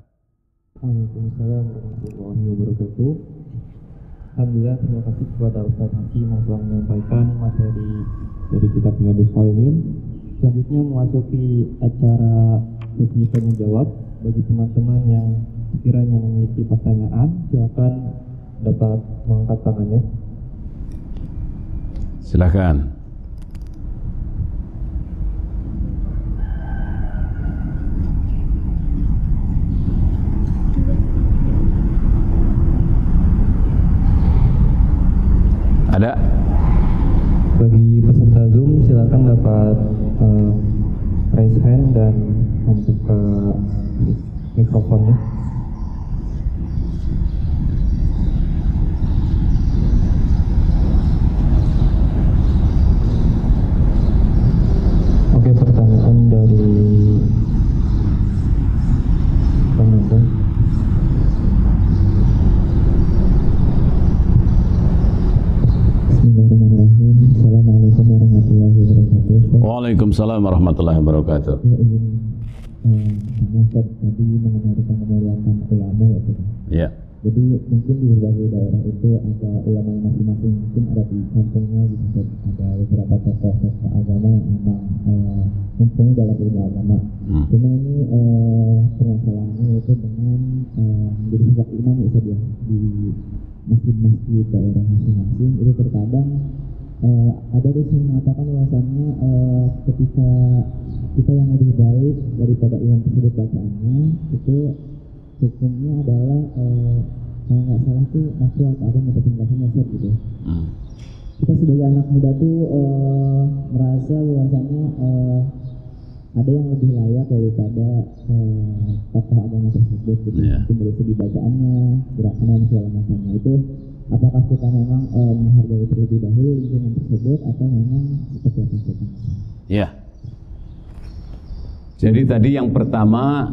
Waalaikumsalam warahmatullahi wabarakatuh. Alhamdulillah, terima kasih kepada Ustaz Hakim yang telah menyampaikan materi dari kitab Riyadhus Shalihin. Selanjutnya memasuki acara sesi tanya jawab. Bagi teman-teman yang sekiranya memiliki pertanyaan, silakan dapat mengangkat tangannya. Silakan. Ada? Bagi peserta Zoom silakan dapat raise hand dan membuka mikrofonnya. Oke, pertanyaan dari penonton. Assalamualaikum warahmatullahi wabarakatuh. Waalaikumsalam warahmatullahi wabarakatuh. Saya ingin Ustaz tadi mengenai memuliakan ulama, ya Ustaz. Ya. Jadi mungkin di berbagai daerah itu ada ulama yang masing-masing, mungkin ada di kampungnya gitu Ustaz. Ada beberapa tokoh-tokoh agama yang memang mumpuni dalam ilmu agama. Cuma ini permasalahannya itu dengan menjadi sosok imam ya Ustaz ya, di masjid-masjid daerah masing-masing itu terkadang ada yang mengatakan bahwasannya ketika kita yang lebih baik daripada imam tersebut bacaannya, itu hukumnya adalah kalau nggak salah tuh makruh atau apa atau penjelasannya Ustaz gitu. Kita sebagai anak muda tuh merasa bahwasannya ada yang lebih layak daripada tokoh agama tersebut gitu. Mungkin dari segi bacaannya, gerakan dan segala macamnya itu, apakah kita memang menghargai terlebih dahulu lingkungan tersebut atau memang seperti apa Ustaz? Ya. Jadi tadi yang pertama,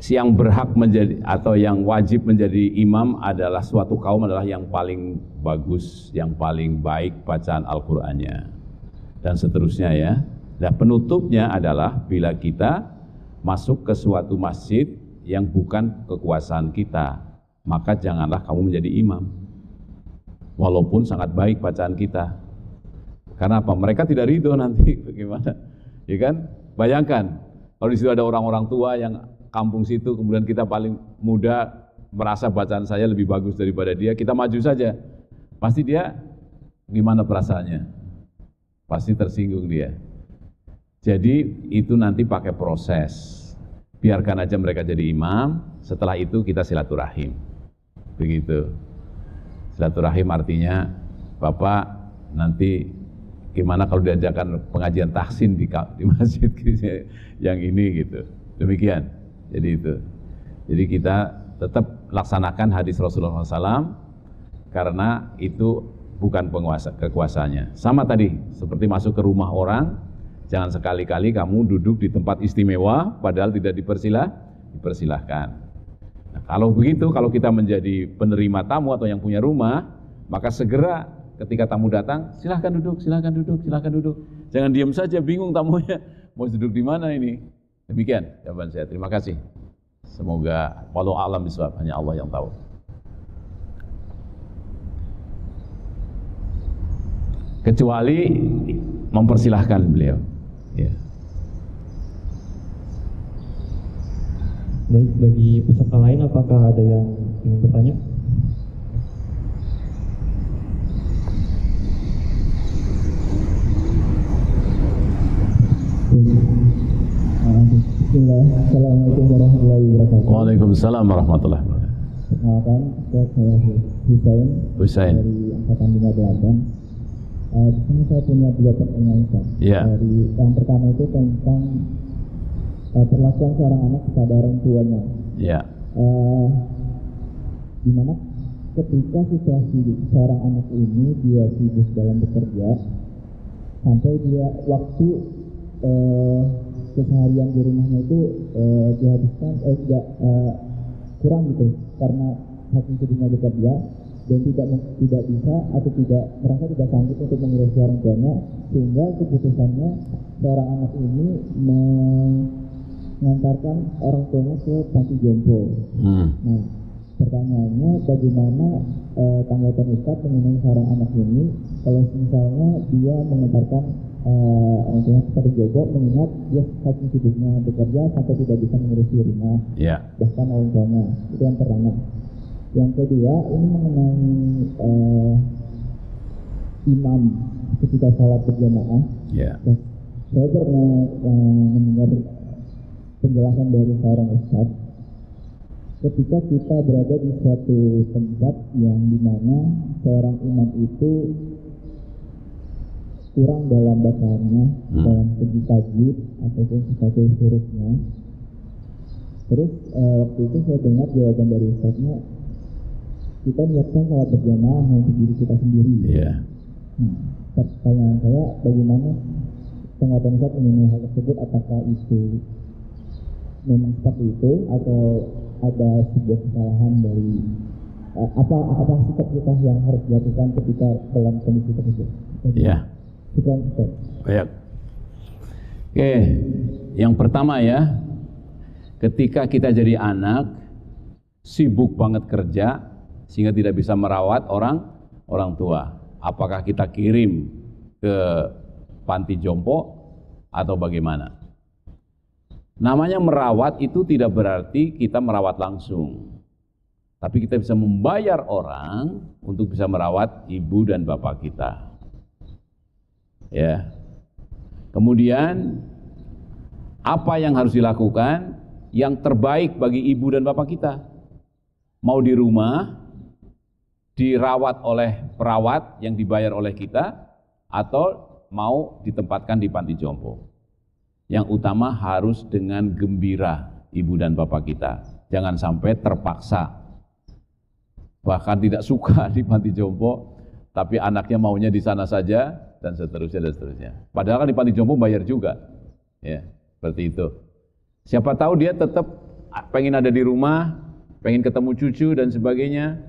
yang berhak menjadi atau yang wajib menjadi imam adalah suatu kaum adalah yang paling bagus, yang paling baik bacaan Al-Qur'annya dan seterusnya ya. Nah, penutupnya adalah bila kita masuk ke suatu masjid yang bukan kekuasaan kita, maka janganlah kamu menjadi imam. Walaupun sangat baik bacaan kita. Karena apa? Mereka tidak ridho nanti bagaimana? Ya kan? Bayangkan kalau di situ ada orang-orang tua yang kampung situ, kemudian kita paling muda merasa bacaan saya lebih bagus daripada dia, kita maju saja. Pasti dia gimana perasaannya? Pasti tersinggung dia. Jadi itu nanti pakai proses. Biarkan aja mereka jadi imam, setelah itu kita silaturahim. Begitu. Silaturahim artinya, Bapak nanti gimana kalau diajarkan pengajian tahsin di masjid yang ini gitu. Demikian. Jadi itu. Jadi kita tetap laksanakan hadis Rasulullah SAW karena itu bukan kekuasaannya. Sama tadi, seperti masuk ke rumah orang, Jangan sekali-kali kamu duduk di tempat istimewa padahal tidak dipersilahkan. Nah, kalau begitu, kalau kita menjadi penerima tamu atau yang punya rumah, maka segera ketika tamu datang, silahkan duduk, silahkan duduk, silahkan duduk. Jangan diam saja, bingung tamunya, mau duduk di mana ini. Demikian jawaban saya. Terima kasih. Semoga walau a'lam bishawab, hanya Allah yang tahu. Kecuali mempersilahkan beliau. Ya. Baik, bagi peserta lain apakah ada yang ingin bertanya? Assalamualaikum warahmatullahi wabarakatuh. Waalaikumsalam warahmatullahi wabarakatuh. Perkenalkan, saya Husain dari Angkatan 58. Di sini saya punya 2 pertanyaan, Ustaz. Yeah. Dari yang pertama itu tentang perlakuan seorang anak kepada orang tuanya. Ya. Di mana ketika situasi seorang anak ini dia sibuk dalam bekerja, sampai dia waktu keseharian di rumahnya itu dihabiskan kurang gitu, karena saking sibuknya bekerja dan tidak bisa atau tidak merasa tidak sanggup untuk mengurusi orang tuanya, sehingga keputusannya seorang anak ini mengantarkan orang tuanya ke panti jompo. Nah, pertanyaannya bagaimana tanggapan Ustaz mengenai seorang anak ini kalau misalnya dia mengantarkan orang tuanya ke panti jompo, mengingat dia saking sibuknya bekerja sampai tidak bisa mengurusi rumah, bahkan orang tuanya. Itu yang pertama. Yang kedua, ini mengenai imam ketika sholat berjamaah. Saya pernah mendengar penjelasan dari seorang ustaz, ketika kita berada di suatu tempat yang dimana seorang imam itu kurang dalam bacaannya, dalam segi tajwid ataupun sesuatu hurufnya. Terus waktu itu saya dengar jawaban dari ustaznya, kita niatkan sholat berjamaah untuk diri kita sendiri. Pertanyaan saya, bagaimana tanggapan Ustaz mengenai hal tersebut? Apakah itu memang seperti itu atau ada sebuah kesalahan dari apa sikap kita yang harus dilakukan ketika dalam kondisi tersebut? Baik. Oke, yang pertama ya, ketika kita jadi anak sibuk banget kerja sehingga tidak bisa merawat orang tua, apakah kita kirim ke panti jompo atau bagaimana? Namanya merawat itu tidak berarti kita merawat langsung, tapi kita bisa membayar orang untuk bisa merawat ibu dan bapak kita. Ya. Kemudian apa yang harus dilakukan? Yang terbaik bagi ibu dan bapak kita. Mau di rumah dirawat oleh perawat yang dibayar oleh kita, atau mau ditempatkan di panti jompo. Yang utama harus dengan gembira ibu dan bapak kita. Jangan sampai terpaksa, bahkan tidak suka di panti jompo, tapi anaknya maunya di sana saja, dan seterusnya. Padahal kan di panti jompo bayar juga, ya, seperti itu. Siapa tahu dia tetap pengen ada di rumah, pengen ketemu cucu dan sebagainya.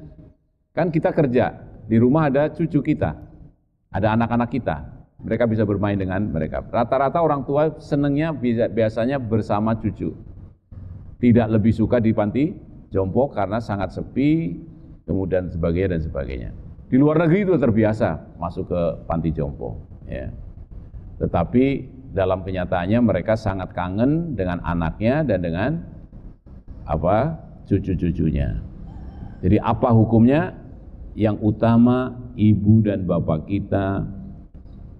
Kan kita kerja, di rumah ada cucu kita, ada anak-anak kita, mereka bisa bermain dengan mereka. Rata-rata orang tua senangnya biasanya bersama cucu. Tidak lebih suka di panti jompo karena sangat sepi, kemudian sebagainya. Di luar negeri itu terbiasa masuk ke panti jompo. Ya. Tetapi dalam kenyataannya mereka sangat kangen dengan anaknya dan dengan cucu-cucunya. Jadi apa hukumnya? Yang utama ibu dan bapak kita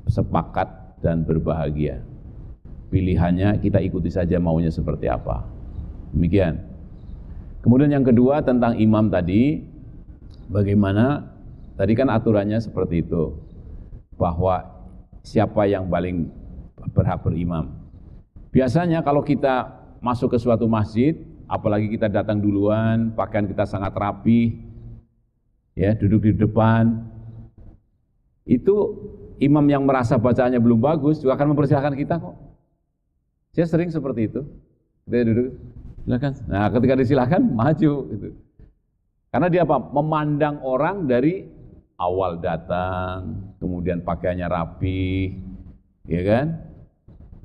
sepakat dan berbahagia. Pilihannya kita ikuti saja maunya seperti apa. Demikian. Kemudian yang kedua tentang imam tadi, bagaimana? Tadi kan aturannya seperti itu, bahwa siapa yang paling berhak berimam. Biasanya kalau kita masuk ke suatu masjid, apalagi kita datang duluan, pakaian kita sangat rapi, ya, duduk di depan, itu imam yang merasa bacaannya belum bagus juga akan mempersilahkan kita kok. Saya sering seperti itu. Kita duduk, silakan. Nah, ketika disilahkan, maju gitu. Karena dia apa? Memandang orang dari awal datang, kemudian pakaiannya rapi, ya kan?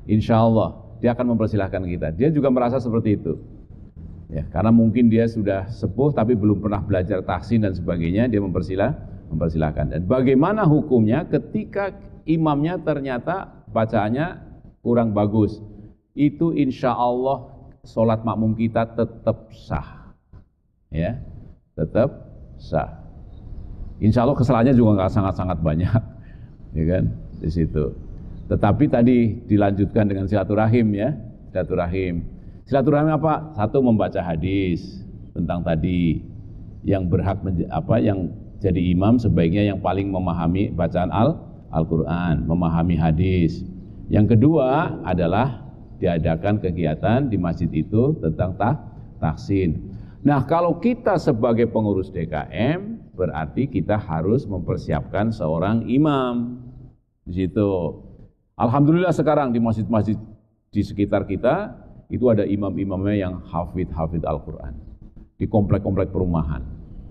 Insya Allah dia akan mempersilahkan kita. Dia juga merasa seperti itu. Ya, karena mungkin dia sudah sepuh tapi belum pernah belajar tahsin dan sebagainya, dia mempersilahkan. Dan bagaimana hukumnya ketika imamnya ternyata bacaannya kurang bagus? Itu insya Allah sholat makmum kita tetap sah, ya, tetap sah. Insya Allah kesalahannya juga nggak sangat-sangat banyak, ya kan, di situ. Tetapi tadi dilanjutkan dengan silaturahim, ya, silaturahim. Silaturahim apa? Satu, membaca hadis tentang tadi yang berhak yang jadi imam sebaiknya yang paling memahami bacaan Al-Quran, memahami hadis. Yang kedua adalah diadakan kegiatan di masjid itu tentang tahsin. Nah, kalau kita sebagai pengurus DKM berarti kita harus mempersiapkan seorang imam di situ. Alhamdulillah sekarang di masjid-masjid di sekitar kita itu ada imam-imamnya yang hafid Al-Quran di komplek-komplek perumahan.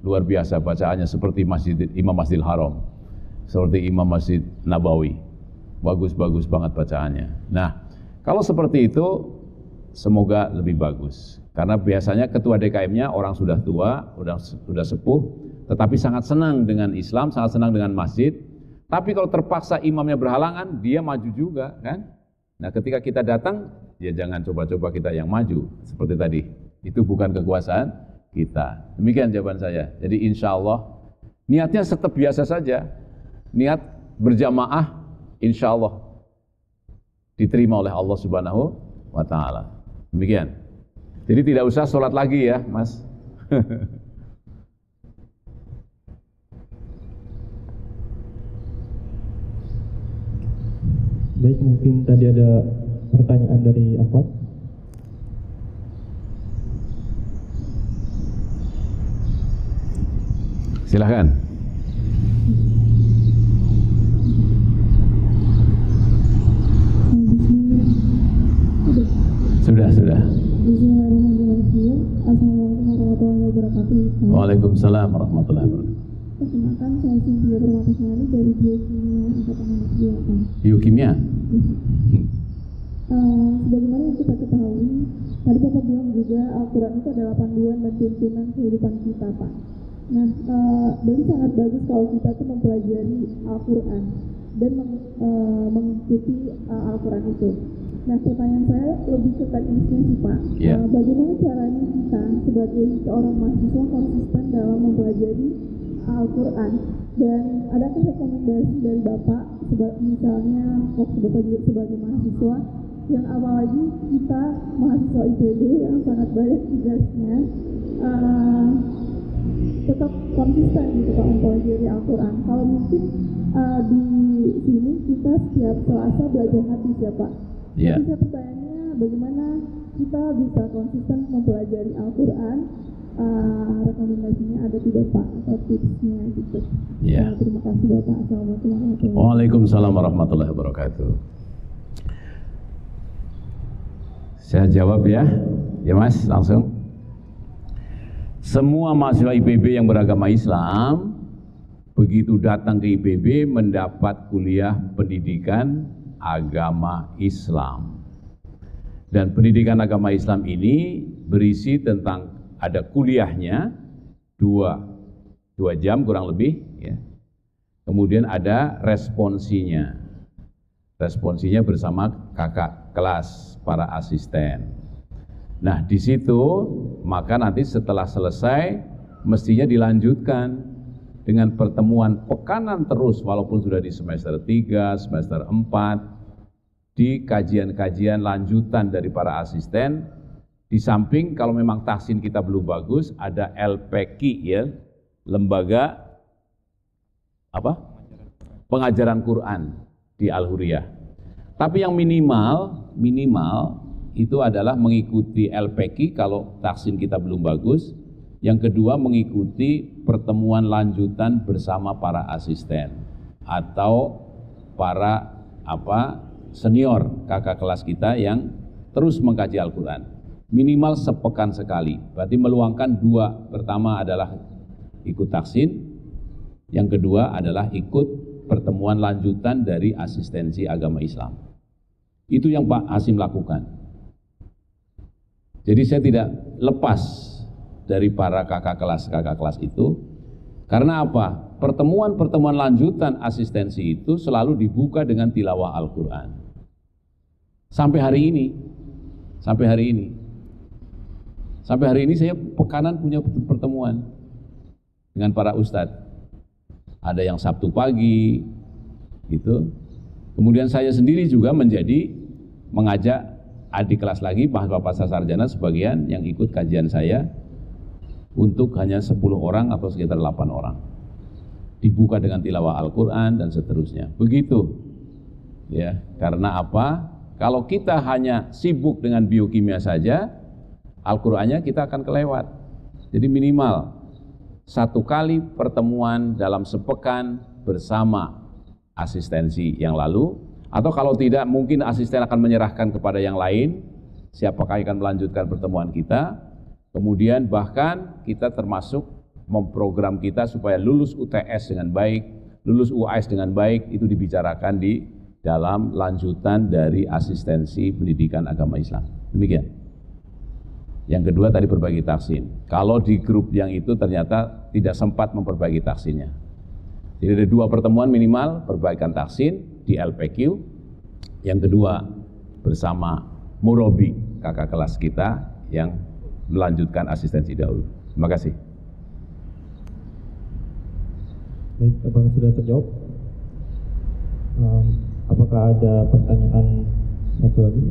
Luar biasa bacaannya seperti Imam Masjidil Haram, seperti Imam Masjid Nabawi. Bagus-bagus banget bacaannya. Nah, kalau seperti itu semoga lebih bagus. Karena biasanya ketua DKM-nya orang sudah tua, sudah sepuh, tetapi sangat senang dengan Islam, sangat senang dengan masjid. Tapi kalau terpaksa imamnya berhalangan, dia maju juga, kan? Nah, ketika kita datang, ya jangan coba-coba kita yang maju seperti tadi. Itu bukan kekuasaan kita. Demikian jawaban saya. Jadi insya Allah niatnya tetap biasa saja. Niat berjamaah insya Allah diterima oleh Allah Subhanahu wa Ta'ala. Demikian. Jadi tidak usah sholat lagi ya, Mas. Baik, mungkin tadi ada pertanyaan dari Ahmad. Silakan. Sudah. Bismillahirrahmanirrahim. Assalamualaikum warahmatullahi wabarakatuh. Waalaikumsalam warahmatullahi wabarakatuh. Perkenalkan, saya Cynthia Permatasari dari Biokimia Angkatan 48. Biokimia? Sebagaimana yang kita ketahui, tadi Bapak bilang juga Al-Quran itu adalah panduan dan tuntunan kehidupan kita, Pak. Nah, berarti sangat bagus kalau kita tuh mempelajari Al-Quran dan mengikuti Al-Quran itu. Nah, pertanyaan saya lebih ke teknisnya sih, Pak. Yeah. Bagaimana caranya kita sebagai seorang mahasiswa konsisten dalam mempelajari Al-Quran, dan adakah rekomendasi dari Bapak, misalnya waktu Bapak juga sebagai mahasiswa, yang apalagi kita mahasiswa IPB yang sangat banyak tugasnya, tetap konsisten gitu Pak mempelajari Al-Quran. Kalau mungkin di sini kita setiap Selasa belajar hadis ya Pak. Yeah. Jadi pertanyaannya bagaimana kita bisa konsisten mempelajari Al-Quran, rekomendasinya ada tidak Pak atau tipsnya gitu. Yeah. Terima kasih Bapak. Assalamualaikum warahmatullahi wabarakatuh. Waalaikumsalam warahmatullahi wabarakatuh. Saya jawab ya Mas, langsung. Semua mahasiswa IPB yang beragama Islam begitu datang ke IPB mendapat kuliah pendidikan agama Islam. Dan pendidikan agama Islam ini berisi tentang ada kuliahnya 2 jam kurang lebih ya. Kemudian ada responsinya. Responsinya bersama kakak kelas, para asisten. Nah, di situ maka nanti setelah selesai mestinya dilanjutkan dengan pertemuan pekanan terus walaupun sudah di semester 3, semester 4 di kajian-kajian lanjutan dari para asisten. Di samping kalau memang tahsin kita belum bagus, ada LPQ ya, lembaga pengajaran Quran di Al-Huriyah. Tapi yang minimal itu adalah mengikuti LPQ kalau tahsin kita belum bagus. Yang kedua mengikuti pertemuan lanjutan bersama para asisten atau para senior kakak kelas kita yang terus mengkaji Al-Quran. Minimal sepekan sekali. Berarti meluangkan 2. Pertama adalah ikut taksin, yang kedua adalah ikut pertemuan lanjutan dari asistensi agama Islam. Itu yang Pak Hasim lakukan. Jadi saya tidak lepas dari para kakak kelas itu. Karena apa? Pertemuan-pertemuan lanjutan asistensi itu selalu dibuka dengan tilawah Al-Quran. Sampai hari ini. Sampai hari ini saya pekanan punya pertemuan dengan para ustadz. Ada yang Sabtu pagi, gitu. Kemudian saya sendiri juga mengajak adik kelas lagi, pasca sarjana sebagian yang ikut kajian saya untuk hanya 10 orang atau sekitar 8 orang. Dibuka dengan tilawah Al-Quran dan seterusnya. Begitu. Ya, karena apa? Kalau kita hanya sibuk dengan biokimia saja, Al-Qur'annya kita akan kelewat. Jadi minimal 1 kali pertemuan dalam sepekan bersama asistensi yang lalu, atau kalau tidak mungkin asisten akan menyerahkan kepada yang lain, siapakah yang akan melanjutkan pertemuan kita. Kemudian bahkan kita termasuk memprogram kita supaya lulus UTS dengan baik, lulus UAS dengan baik, itu dibicarakan di dalam lanjutan dari asistensi pendidikan agama Islam. Demikian. Yang kedua tadi berbagi taksin. Kalau di grup yang itu ternyata tidak sempat memperbaiki taksinnya. Jadi ada 2 pertemuan minimal perbaikan taksin di LPQ. Yang kedua bersama Murobi, kakak kelas kita yang melanjutkan asistensi dahulu. Terima kasih. Baik, apakah sudah terjawab? Apakah ada pertanyaan satu lagi?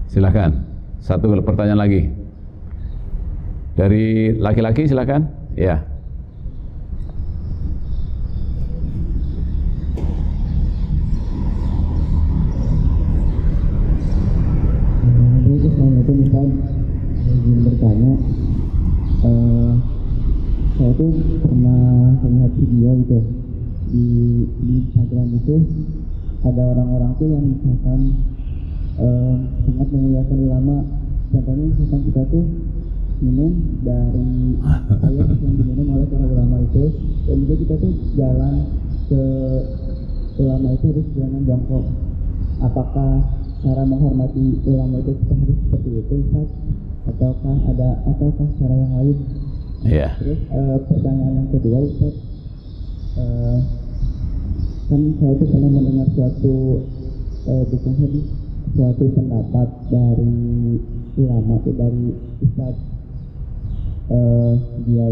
Silakan. 1 pertanyaan lagi. Dari laki-laki silakan. Ya. Itu misal ingin bertanya, saya tuh pernah melihat video gitu di Instagram itu, ada orang-orang tuh yang misalkan sangat memuliakan ulama. Contohnya misalkan kita tuh minum dari air yang diminum oleh para ulama itu, dan juga kita tuh jalan ke ulama itu harus jangan jongkok. Apakah cara menghormati ulama itu harus seperti itu, Ustaz? Ataukah cara yang lain? Iya. Terus pertanyaan yang kedua, Ustaz, kan saya tuh pernah mendengar suatu pendapat dari ulama itu, dari Ustaz dia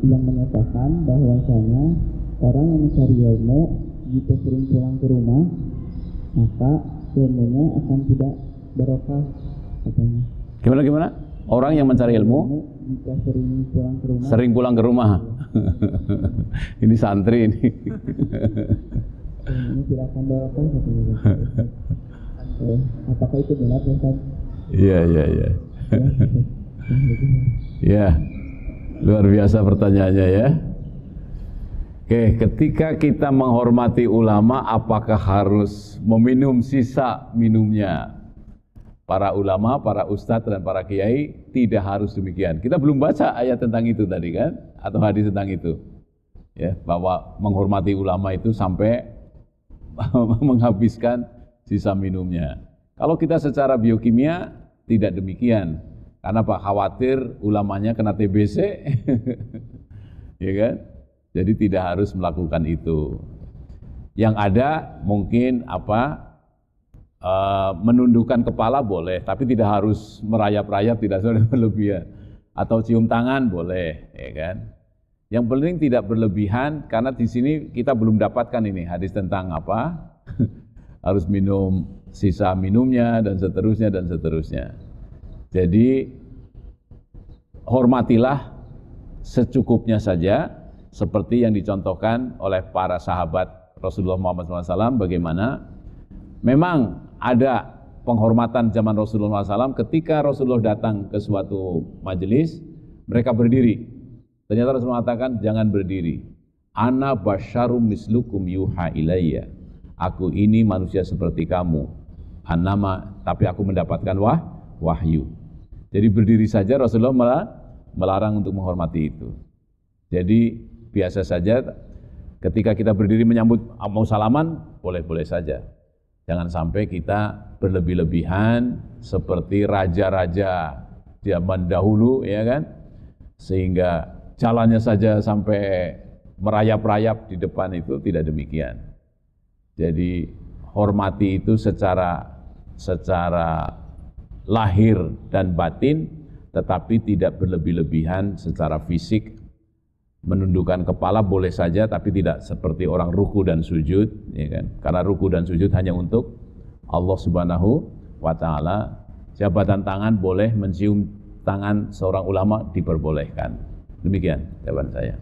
yang menyatakan bahwasanya orang yang mencari ilmu jika sering pulang ke rumah maka ilmunya akan tidak barokah, katanya. Gimana? Orang yang mencari ilmu jika sering pulang ke rumah. Sering pulang ke rumah. Ini santri ini. Ilmunya tidak akan barokah, katanya. Apakah itu benar, Ustaz? Iya. Ya, luar biasa pertanyaannya ya. Oke, ketika kita menghormati ulama, apakah harus meminum sisa minumnya? Para ulama, para ustadz dan para kiai tidak harus demikian. Kita belum baca ayat tentang itu tadi kan, atau hadis tentang itu. Ya, bahwa menghormati ulama itu sampai menghabiskan sisa minumnya. Kalau kita secara biokimia tidak demikian. Karena Pak khawatir ulamanya kena TBC. Ya kan? Jadi tidak harus melakukan itu. Yang ada mungkin menundukkan kepala boleh, tapi tidak harus merayap-rayap, tidak harus berlebihan. Atau cium tangan boleh, ya kan? Yang penting tidak berlebihan, karena di sini kita belum dapatkan ini hadis tentang harus minum sisa minumnya dan seterusnya. Jadi hormatilah secukupnya saja, seperti yang dicontohkan oleh para sahabat Rasulullah Muhammad SAW. Bagaimana memang ada penghormatan zaman Rasulullah SAW ketika Rasulullah datang ke suatu majelis, mereka berdiri. Ternyata Rasulullah mengatakan jangan berdiri. Ana basyarum mislukum yuha ilayya. Aku ini manusia seperti kamu. Annama, tapi aku mendapatkan wahyu. Jadi berdiri saja Rasulullah melarang untuk menghormati itu. Jadi biasa saja ketika kita berdiri menyambut mau salaman, boleh-boleh saja. Jangan sampai kita berlebih-lebihan seperti raja-raja zaman dahulu, ya kan? Sehingga jalannya saja sampai merayap-rayap di depan, itu tidak demikian. Jadi hormati itu secara lahir dan batin, tetapi tidak berlebih-lebihan secara fisik. Menundukkan kepala boleh saja, tapi tidak seperti orang ruku dan sujud, ya kan? Karena ruku dan sujud hanya untuk Allah Subhanahu wa Ta'ala. Jabatan tangan boleh, mencium tangan seorang ulama diperbolehkan. Demikian jawaban saya.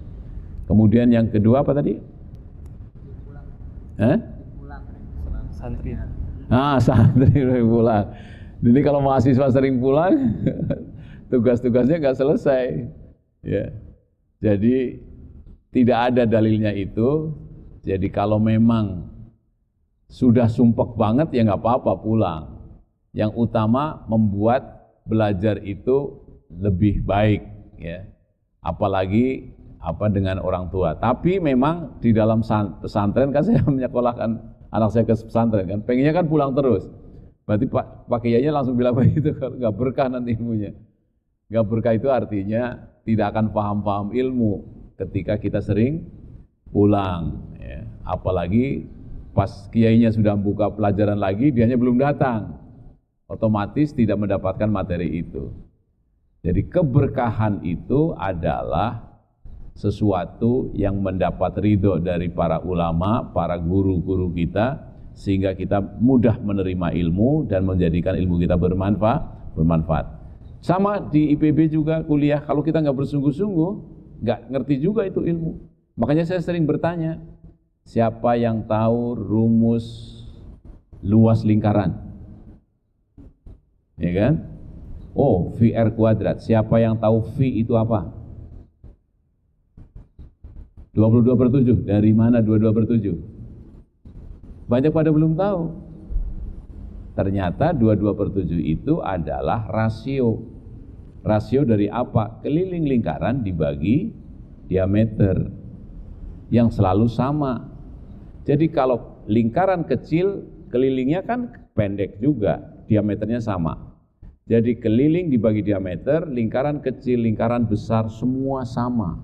Kemudian yang kedua apa tadi? Santri. Santri pulang. Jadi kalau mahasiswa sering pulang, tugas-tugasnya nggak selesai. Ya. Jadi tidak ada dalilnya itu. Jadi kalau memang sudah sumpek banget ya nggak apa-apa pulang. Yang utama membuat belajar itu lebih baik, ya. Apalagi dengan orang tua. Tapi memang di dalam pesantren kan saya menyekolahkan anak saya ke pesantren kan, pengennya kan pulang terus. Berarti Pak Kiainya langsung bilang begitu, kalau nggak berkah nanti ilmunya. Nggak berkah itu artinya tidak akan paham ilmu ketika kita sering pulang, ya. Apalagi pas kiainya sudah buka pelajaran lagi, dianya belum datang, otomatis tidak mendapatkan materi itu. Jadi keberkahan itu adalah sesuatu yang mendapat ridho dari para ulama, para guru-guru kita, sehingga kita mudah menerima ilmu dan menjadikan ilmu kita bermanfaat. Sama di IPB juga kuliah, kalau kita nggak bersungguh-sungguh, nggak ngerti juga itu ilmu. Makanya saya sering bertanya, siapa yang tahu rumus luas lingkaran? Ya kan? Oh, VR kuadrat. Siapa yang tahu V itu apa? 22/7. Dari mana 22/7? Banyak pada belum tahu. Ternyata 22/7 itu adalah rasio. Rasio dari apa? Keliling lingkaran dibagi diameter yang selalu sama. Jadi kalau lingkaran kecil, kelilingnya kan pendek juga, diameternya sama. Jadi keliling dibagi diameter, lingkaran kecil, lingkaran besar, semua sama,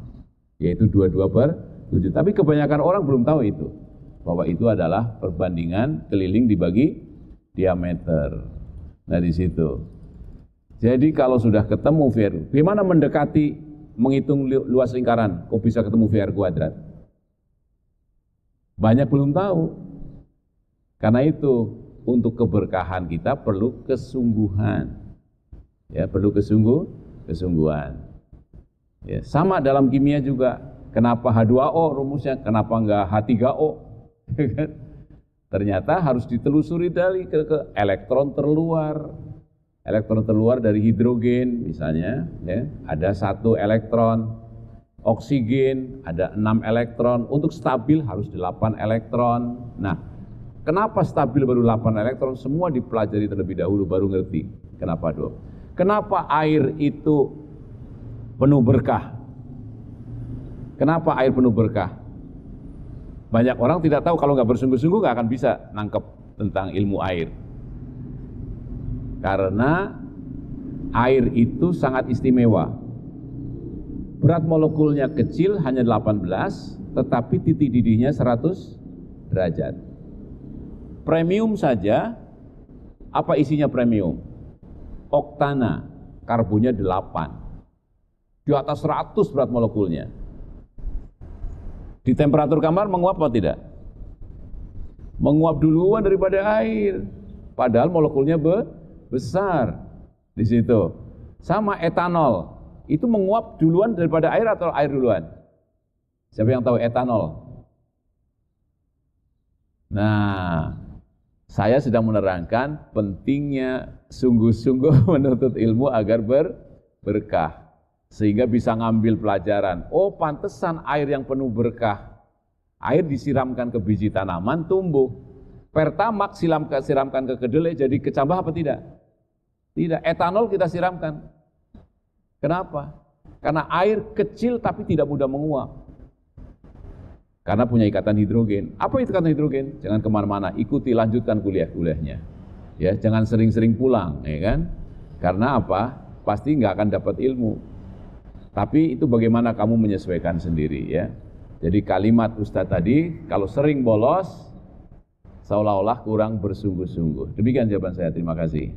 yaitu 22/7. Tapi kebanyakan orang belum tahu itu, bahwa itu adalah perbandingan keliling dibagi diameter. Nah di situ. Jadi kalau sudah ketemu VR, bagaimana mendekati menghitung luas lingkaran? Kok bisa ketemu VR kuadrat? Banyak belum tahu. Karena itu untuk keberkahan kita perlu kesungguhan. Ya, perlu kesungguhan. Ya, sama dalam kimia juga. Kenapa H2O rumusnya? Kenapa enggak H3O? Ternyata harus ditelusuri dari ke elektron terluar. Elektron terluar dari hidrogen misalnya, ya, ada 1 elektron. Oksigen ada 6 elektron. Untuk stabil harus 8 elektron. Nah, kenapa stabil baru 8 elektron? Semua dipelajari terlebih dahulu baru ngerti. Kenapa dong? Kenapa air itu penuh berkah? Kenapa air penuh berkah? Banyak orang tidak tahu, kalau nggak bersungguh-sungguh nggak akan bisa nangkep tentang ilmu air. Karena air itu sangat istimewa. Berat molekulnya kecil hanya 18, tetapi titik didihnya 100 derajat. Premium saja, apa isinya premium? Oktana, karbonnya 8. Di atas 100 berat molekulnya. Di temperatur kamar menguap atau tidak? Menguap duluan daripada air. Padahal molekulnya besar di situ. Sama etanol, itu menguap duluan daripada air atau air duluan? Siapa yang tahu etanol? Nah, saya sedang menerangkan pentingnya sungguh-sungguh menuntut ilmu agar berkah. Sehingga bisa ngambil pelajaran. Oh, pantesan air yang penuh berkah. Air disiramkan ke biji tanaman, tumbuh. Pertamax siramkan ke kedelai jadi kecambah apa tidak? Tidak. Etanol kita siramkan. Kenapa? Karena air kecil tapi tidak mudah menguap. Karena punya ikatan hidrogen. Apa itu ikatan hidrogen? Jangan kemana-mana, ikuti, lanjutkan kuliahnya. Ya, jangan sering-sering pulang, ya kan? Karena apa? Pasti nggak akan dapat ilmu. Tapi itu bagaimana kamu menyesuaikan sendiri, ya. Jadi kalimat Ustadz tadi, kalau sering bolos, seolah-olah kurang bersungguh-sungguh. Demikian jawaban saya, terima kasih.